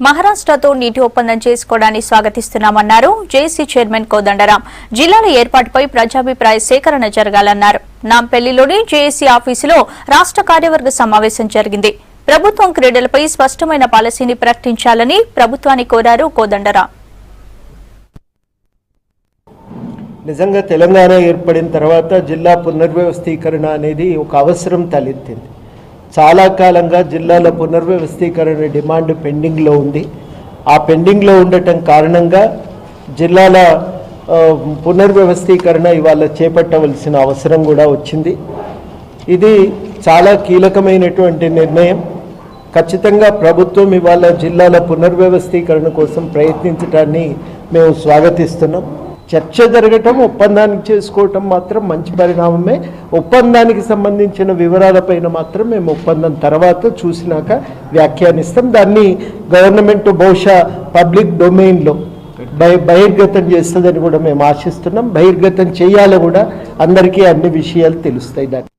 మహారాష్ట్రతో నీటి ఒప్పందం చేసుకోవడాన్ని స్వాగతిస్తున్నామన్నారు జేసీ చైర్మన్ కోదండరాం. జిల్లాల ఏర్పాటుపై ప్రజాభిప్రాయ సేకరణ జరగాలన్నారు. నాంపల్లిలోని జేఏసీ ఆఫీసులో రాష్ట్ర కార్యవర్గ సమావేశం జరిగింది. ప్రభుత్వం క్రీడలపై స్పష్టమైన పాలసీని ప్రకటించాలని ప్రభుత్వాన్ని కోరారు కోదండరాం. నిజంగా తెలంగాణ ఏర్పడిన తర్వాత జిల్లా పునర్వ్యవస్థీకరణ అనేది ఒక అవసరం తలెత్తింది. చాలా కాలంగా జిల్లాల పునర్వ్యవస్థీకరణ డిమాండ్ పెండింగ్లో ఉంది. ఆ పెండింగ్లో ఉండటం కారణంగా జిల్లాల పునర్వ్యవస్థీకరణ ఇవాళ చేపట్టవలసిన అవసరం కూడా వచ్చింది. ఇది చాలా కీలకమైనటువంటి నిర్ణయం. ఖచ్చితంగా ప్రభుత్వం ఇవాళ జిల్లాల పునర్వ్యవస్థీకరణ కోసం ప్రయత్నించడాన్ని మేము స్వాగతిస్తున్నాం. చర్చ జరగటం, ఒప్పందానికి చేసుకోవటం మాత్రం మంచి పరిణామమే. ఒప్పందానికి సంబంధించిన వివరాలపైన మాత్రం మేము ఒప్పందం తర్వాత చూసినాక వ్యాఖ్యానిస్తాం. దాన్ని గవర్నమెంట్ బహుశా పబ్లిక్ డొమైన్లో బహిర్గతం చేస్తుందని కూడా మేము ఆశిస్తున్నాం. బహిర్గతం చేయాలి కూడా, అందరికీ అన్ని విషయాలు తెలుస్తాయి. దాన్ని